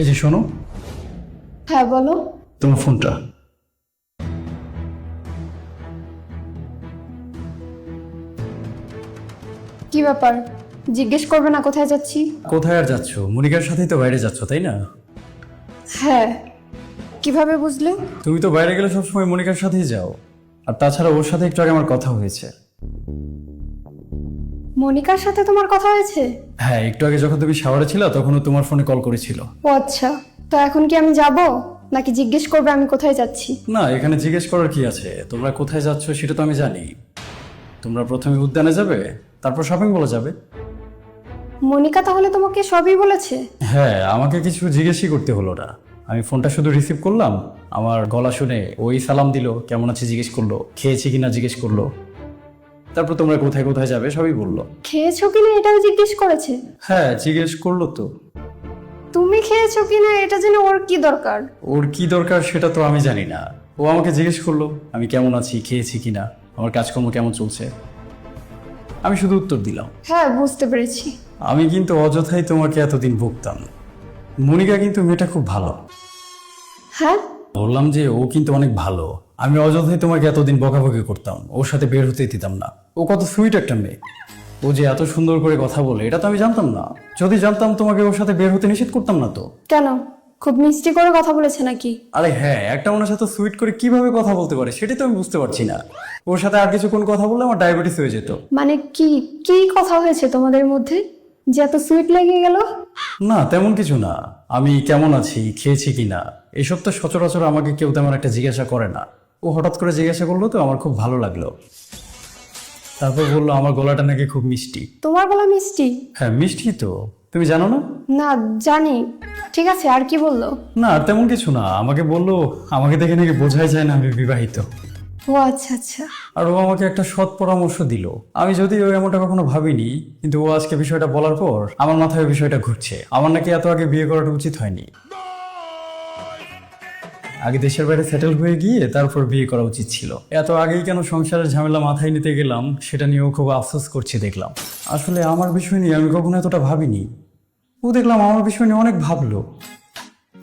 এই যে শোনো, হ্যাঁ বলো। তোমার ফোনটা। কি ব্যাপার, জিজ্ঞেস করবে না কোথায় যাচ্ছি? কোথায় আর যাচ্ছ? মনিকার সাথেই তো বাইরে যাচ্ছ, তাই না? হ্যাঁ, কিভাবে বুঝলে? তুমি তো বাইরে গেলে সবসময় মনিকার সাথেই যাও। আর তাছাড়া ওর সাথে একটু আগে আমার কথা হয়েছে। মনিকার সাথে তোমার কথা হয়েছে? হ্যাঁ, একটু আগে যখন তুমি শাওয়ারে ছিল তখনও তোমার ফোনে কল করেছিল। ও আচ্ছা, তো এখন কি আমি যাব নাকি জিজ্ঞেস করবে আমি কোথায় যাচ্ছি? না, এখানে জিজ্ঞেস করার কি আছে? তোমরা কোথায় যাচ্ছ সেটা তো আমি জানি। তোমরা প্রথমে উদ্যানে যাবে, তারপর শপিং মলে যাবে। মনিকা তাহলে তোমাকে সবই বলেছে? হ্যাঁ, আমাকে কিছু জিজ্ঞেসই করতে হলো না। আমি ফোনটা শুধু রিসিভ করলাম, আমার গলা শুনে ওই সালাম দিল, কেমন আছে জিজ্ঞেস করলো, খেয়েছি কিনা জিজ্ঞেস করলো, তারপর তোমরা কোথায় কোথায় যাবে সবই বললো। খেয়েছো কিনা এটাও জিজ্ঞেস করেছে? হ্যাঁ, জিজ্ঞেস করলো তো। তুমি খেয়েছো কিনা এটা জেনে ওর কি দরকার? ওর কি দরকার সেটা তো আমি জানি না। ও আমাকে জিজ্ঞেস করলো আমি কেমন আছি, খেয়েছি কিনা, আমার কাজকর্ম কেমন চলছে। আমি শুধু উত্তর দিলাম। হ্যাঁ, বুঝতে পেরেছি। আমি কিন্তু অযথাই তোমাকে এতদিন ভুগতাম। মনিকা কিন্তু মেয়েটা খুব ভালো। হ্যাঁ, বললাম যে ও কিন্তু অনেক ভালো। আমি অযথাই তোমাকে এতদিন বকাবকি করতাম, ওর সাথে বের হতে দিতাম না। ও কত সুইট একটা মেয়ে। ও যে এত সুন্দর করে কথা বলে এটা তো আমি জানতাম না। যদি জানতাম তোমাকে ওর সাথে বের হতে নিষেধ করতাম না তো। কেন? খুব মিষ্টি করে কথা বলেছে নাকি? আরে হ্যাঁ, একটা মানুষের সাথে সুইট করে কিভাবে কথা বলতে পারে সেটাই তো আমি বুঝতে পারছি না। ওর সাথে আর কিছুক্ষণ কথা বললে আমার ডায়াবেটিস হয়ে যেত। মানে কি কি কথা হয়েছে তোমাদের মধ্যে যে এত সুইট লেগে গেল? না, তেমন কিছু না। আমি কেমন আছি, খেয়েছি কিনা, এসব তো সচরাচর আমাকে কেউ তেমন একটা জিজ্ঞাসা করে না। ও হঠাৎ করে জিজ্ঞাসা করলো তো আমার খুব ভালো লাগলো। তারপর বললো আমার গলাটা নাকি খুব মিষ্টি। তোমার গলা মিষ্টি? হ্যাঁ, মিষ্টি তো। তুমি জানো না? না, জানি। ঠিক আছে, আর কি বললো? না, আর তেমন কিছু না। আমাকে বললো আমাকে দেখে নাকি বোঝাই যায় না আমি বিবাহিত। ও আচ্ছা আচ্ছা। আর ও আমাকে একটা সৎ পরামর্শ দিল। আমি যদিও এমনটা কখনো ভাবিনি, কিন্তু ও আজকে বিষয়টা বলার পর আমার মাথায় ওই বিষয়টা ঘুরছে। আমার নাকি এত আগে বিয়ে করাটা উচিত হয়নি। আগে দেশের বাইরে সেটেল হয়ে গিয়ে তারপর বিয়ে করা উচিত ছিল। এত আগেই কেন সংসারের ঝামেলা মাথায় নিতে গেলাম সেটা নিয়েও খুব আফসোস করছি দেখলাম। আসলে আমার বিষয় নিয়ে আমি কখনো এতটা ভাবিনি। ও দেখলাম আমার বিষয় নিয়ে অনেক ভাবলো।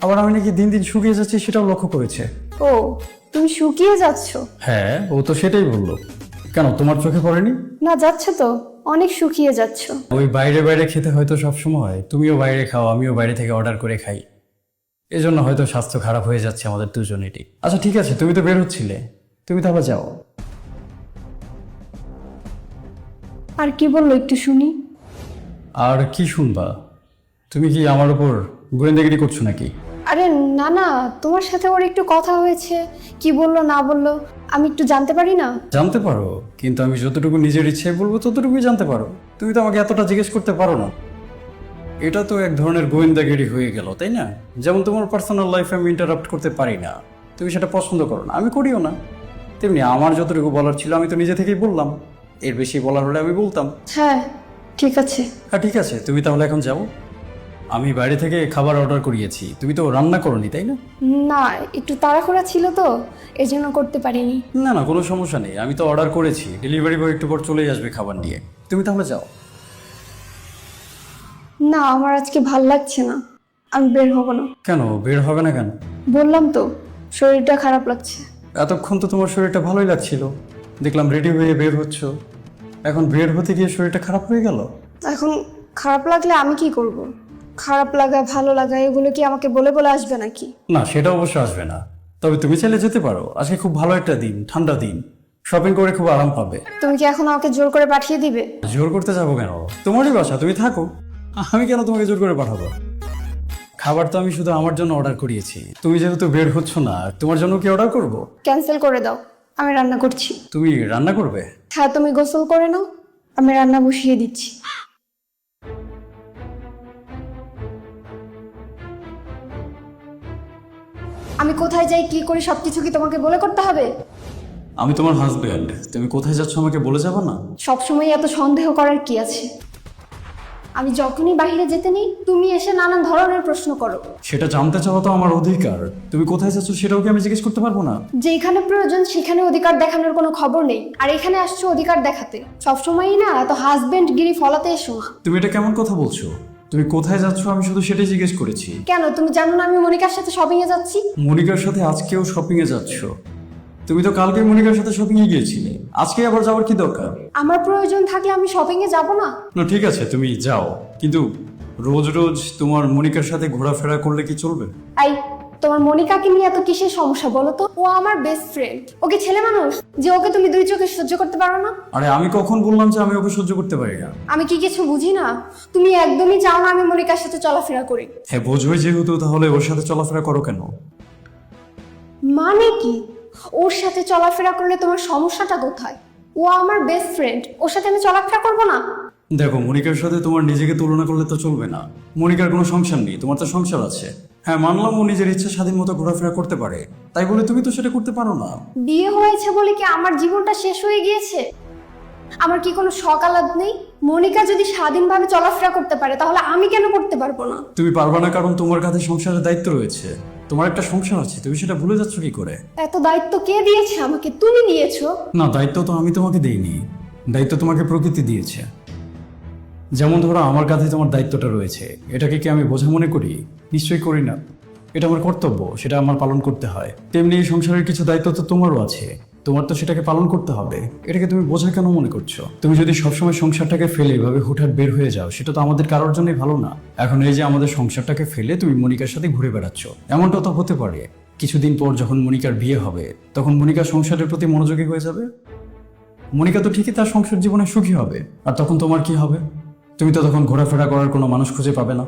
আবার আমি নাকি দিন দিন শুকিয়ে যাচ্ছি সেটাও লক্ষ্য করেছে। ও, তুমি শুকিয়ে যাচ্ছ? হ্যাঁ, ও তো সেটাই বললো। কেন, তোমার চোখে পড়েনি? না, যাচ্ছে তো, অনেক শুকিয়ে যাচ্ছ। ওই বাইরে বাইরে খেতে হয়তো সব সময় তুমিও বাইরে খাও, আমিও বাইরে থেকে অর্ডার করে খাই। এজন্য হয়তো স্বাস্থ্য খারাপ হয়ে যাচ্ছে আমাদের দুজনেরই। আচ্ছা ঠিক আছে, তুমি তো বের হচ্ছিলে, তুমি তো আবার যাও। আর কি বললো একটু শুনি। আর কি শুনবা? তুমি কি আমার উপর গোয়েন্দাগিরি করছো নাকি? আরে না না, তোমার সাথে ওর একটু কথা হয়েছে, কি বললো না বললো আমি একটু জানতে পারি না? জানতে পারো, কিন্তু আমি যতটুকু নিজের ইচ্ছায় বলবো ততটুকুই জানতে পারো। তুমি তো আমাকে এতটা জিজ্ঞেস করতে পারো না। এটা তো এক ধরনের গোয়েন্দাগিরি হয়ে গেল, তাই না? যেমন তোমার পার্সোনাল লাইফে আমি ইন্টারাপ্ট করতে পারি না, তুমি সেটা পছন্দ করো না, আমি করিও না। তেমনি আমার যতটুকু বলার ছিল আমি তো নিজে থেকেই বললাম। এর বেশি বলার হলে আমি বলতাম। হ্যাঁ, ঠিক আছে। হ্যাঁ ঠিক আছে, তুমি তাহলে এখন যাও। আমি বাইরে থেকে খাবার অর্ডার করিয়েছি, তুমি তো রান্না করোনি তাই না? না, একটু তাড়াহুড়া ছিল তো, এই জন্য করতে পারিনি। না না, কোনো সমস্যা নেই, আমি তো অর্ডার করেছি, ডেলিভারি বয় একটু পর চলেই আসবে খাবার নিয়ে। তুমি তাহলে যাও। না, আমার আজকে ভাল লাগছে না, আমি বের হব না। কেন বের হবে না কেন? বললাম তো, শরীরটা খারাপ লাগছে। এতক্ষণ তো তোমার শরীরটা ভালোই লাগছিল, দেখলাম রেডি হয়ে বের হচ্ছ। এখন বের হতে গিয়ে শরীরটা খারাপ হয়ে গেল। এখন খারাপ লাগলে আমি কি করব? খারাপ লাগা ভালো লাগা এগুলো কি আমাকে বলে বলে আসবে নাকি? না, সেটা অবশ্য আসবে না। তবে তুমি চাইলে যেতে পারো, আজকে খুব ভালো একটা দিন, ঠান্ডা দিন, শপিং করে খুব আরাম পাবে। তুমি কি এখন আমাকে জোর করে পাঠিয়ে দিবে? জোর করতে যাবো কেন? তোমারই বাসা, তুমি থাকো। আমি কেন তোমাকে জোর করে পাঠাবো? খাবার তো আমি শুধু আমার জন্য অর্ডার করিয়েছি। তুমি যেহেতু বের হচ্ছ না, তোমার জন্য কি অর্ডার করব? ক্যান্সেল করে দাও, আমি রান্না করছি। তুমি রান্না করবে? হ্যাঁ, তুমি গোসল করে নাও, আমি রান্না বসিয়ে দিচ্ছি। আমি কোথায় যাই কি করি সবকিছু কি তোমাকে বলে করতে হবে? আমি তোমার হাজবেন্ড, তুমি কোথায় যাচ্ছ আমাকে বলে যাবো না? সবসময় এত সন্দেহ করার কি আছে? আমি যখনই বাইরে যেতে নেই তুমি এসে নানান ধরনের প্রশ্ন করো। সেটা জানতে চাওয়া তো আমার অধিকার। তুমি কোথায় যাচ্ছ সেটাও কি আমি জিজ্ঞেস করতে পারবো না? যেখানে প্রয়োজন সেখানে অধিকার দেখানোর কোনো খবর নেই, আর এখানে আসছো অধিকার দেখাতে। সবসময়ই না এত হাজবেন্ড গিরি ফলাতে এসো না। তুমি এটা কেমন কথা বলছো? তুমি কোথায় যাচ্ছ আমি শুধু সেটাই জিজ্ঞেস করেছি। কেন তুমি জানো না আমি মনিকার সাথে শপিং এ যাচ্ছি? মনিকার সাথে আজকেও শপিং এ যাচ্ছ? তুমি তো কালকে মনিকার সাথে শপিং এ গিয়েছিলে, আজকে আবার যাওয়ার কি দরকার? আমার প্রয়োজন থাকলে আমি শপিং এ যাব না? না ঠিক আছে তুমি যাও, কিন্তু রোজ রোজ তোমার মনিকার সাথে ঘোরাফেরা করলে কি চলবে? আই, তোমার মনিকাকে নিয়ে এত কিসের সমস্যা বলো তো? ও আমার বেস্ট ফ্রেন্ড। ওকে ছেলে মানুষ যে ওকে তুমি দুই চোখে সহ্য করতে পারো না? আরে আমি কখন বললাম যে আমি ওকে সহ্য করতে পারি না? আমি কি কিছু বুঝি না? তুমি একদমই চাও না আমি মনিকার সাথে চলাফেরা করি। হ্যাঁ বোঝোই যেহেতু, তাহলে ওর সাথে চলাফেরা করো কেন? মানে কি? ওর সাথে চলাফেরা করলে তোমার সমস্যাটা কোথায়? ও আমার বেস্ট ফ্রেন্ড, ওর সাথে আমি চলাফেরা করবো না? দেখো মনিকার সাথে তোমার নিজেকে তুলনা করলে তো চলবে না। মনিকার কোনো সংসার নেই, তোমার তো সংসার আছে। হ্যাঁ মানলাম ও নিজের ইচ্ছা স্বাধীন মতো ঘোরাফেরা করতে পারে, তাই বলে তুমি তো সেটা করতে পারো না। বিয়ে হয়েছে বলে কি আমার জীবনটা শেষ হয়ে গিয়েছে? আমার কি কোনো শখ আহ্লাদ নেই? মনিকা যদি স্বাধীনভাবে চলাফেরা করতে পারে তাহলে আমি কেন করতে পারবো না? তুমি পারবা না কারণ তোমার কাছে সংসারের দায়িত্ব রয়েছে, তোমার একটা সংসার আছে, তুমি সেটা ভুলে যাচ্ছ কি করে? এত দায়িত্ব কে দিয়েছে আমাকে? তুমি দিয়েছো। না দায়িত্ব তো আমি তোমাকে দেইনি, দায়িত্ব তোমাকে প্রকৃতি দিয়েছে। যেমন ধরো আমার কাছে তোমার দায়িত্বটা রয়েছে, এটাকে কি আমি বোঝা মনে করি? নিশ্চয়ই করি না, এটা আমার কর্তব্য, সেটা আমার পালন করতে হয়। তেমনি এই সংসারের কিছু দায়িত্ব তো তোমারও আছে, তোমার তো সেটাকে পালন করতে হবে। এটাকে তুমি বোঝা কেন মনে করছো? তুমি যদি সবসময় সংসারটাকে ফেলে এভাবে হুটহাট বের হয়ে যাও, সেটা তো আমাদের কারোর জন্যই ভালো না। এখন এই যে আমাদের সংসারটাকে ফেলে তুমি মনিকার সাথে ঘুরে বেড়াচ্ছ, এমনটা তো হতে পারে কিছুদিন পর যখন মনিকার বিয়ে হবে তখন মনিকা সংসারের প্রতি মনোযোগী হয়ে যাবে। মনিকা তো ঠিকই তার সংসার জীবনে সুখী হবে, আর তখন তোমার কি হবে? তুমি তো তখন ঘোরাফেরা করার কোনো মানুষ খুঁজে পাবে না।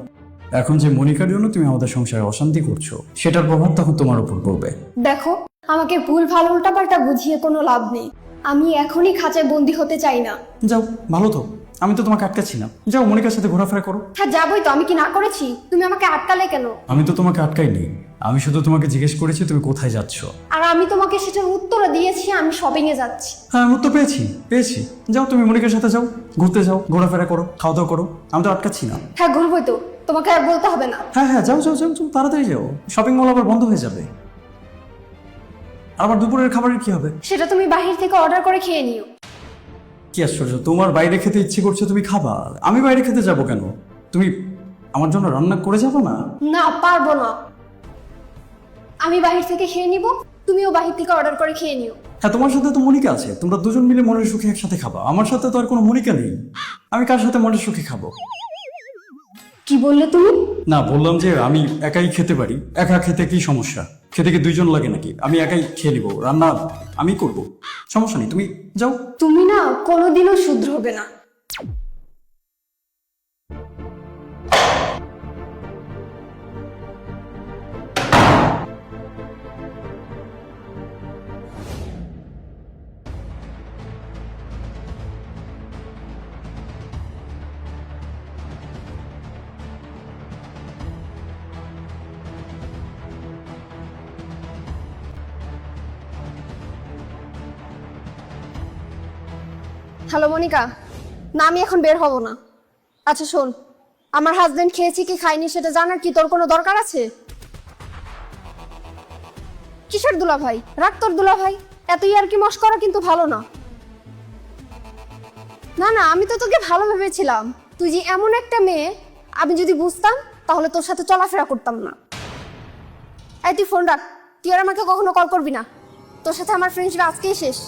এখন যে মনিকার জন্য তুমি আমাদের সংসারে অশান্তি করছো, সেটার প্রভাব তখন তোমার উপর পড়বে। দেখো, আমাকে ভুল ভাল উল্টাপাল্টা বুঝিয়ে কোনো লাভ নেই। আমি এখনই খাঁচায় বন্দি হতে চাই না। যাও, ভালো তো, আমি তো তোমাকে আটকাচ্ছি না, যাও মনিকার সাথে ঘোরাফেরা করো। হ্যাঁ যাবোই তো, আমি কি না করেছি? তুমি আমাকে আটকালে কেন? আমি তো তোমাকে আটকাইনি, আমি শুধু তোমাকে জিজ্ঞেস করেছি তুমি কোথায় যাচ্ছ। আর আমি তোমাকে সেটার উত্তর দিয়েছি, আমি শপিং এ যাচ্ছি। হ্যাঁ আমি তো পেয়েছি, যাও তুমি মনিকার সাথে যাও, ঘুরতে যাও, ঘোরাফেরা করো, খাওয়া দাওয়া করো, আমি তো আটকাচ্ছি না। হ্যাঁ ঘুরবোই তো, তোমাকে আর বলতে হবে না। হ্যাঁ হ্যাঁ যাও যাও যাও যাও, তাড়াতাড়ি যাও, শপিং মল আবার বন্ধ হয়ে যাবে। আবার দুপুরের খাবারের কি হবে? সেটা তুমি বাহির থেকে অর্ডার করে খেয়ে নিও। কি আশ্চর্য, তোমার বাইরে খেতে ইচ্ছে করছে তুমি খাবা, আমি বাইরে খেতে যাব কেন? তুমি আমার জন্য রান্না করে যাবো না? না পারবো না, আমি বাহির থেকে খেয়ে নিব, তুমিও বাহির থেকে অর্ডার করে খেয়ে নিও। হ্যাঁ তোমার সাথে তো মনিকা আছে, তোমরা দুজন মিলে মনের সুখে একসাথে খাবা, আমার সাথে তো আর কোনো মনিকা নেই, আমি কার সাথে মনের সুখে খাবো? কি বললে তুমি? না বললাম যে আমি একাই খেতে পারি, একা খেতে কি সমস্যা? খেতে কি দুইজন লাগে নাকি? আমি একাই খেয়ে নিবো, রান্না আমি করব, সমস্যা নেই, তুমি যাও। তুমি না কোনোদিনও শুধরোবে না। হ্যালো মনিকা, না আমি এখন বের হব না। আচ্ছা শোন, আমার হাজবেন্ড খেয়েছি কি খাইনি সেটা জানার কি তোর কোনো দরকার আছে? কিসের দুলাভাই? রাখ তোর দুলাভাই, এত আর কি মস্করা কিন্তু ভালো না। না না, আমি তো তোকে ভালো ভেবেছিলাম, তুই যে এমন একটা মেয়ে, আমি যদি বুঝতাম তাহলে তোর সাথে চলাফেরা করতাম না। এই তুই ফোন রাখ, তুই আর আমাকে কখনো কল করবি না, তোর সাথে আমার ফ্রেন্ডশিপ আজকেই শেষ।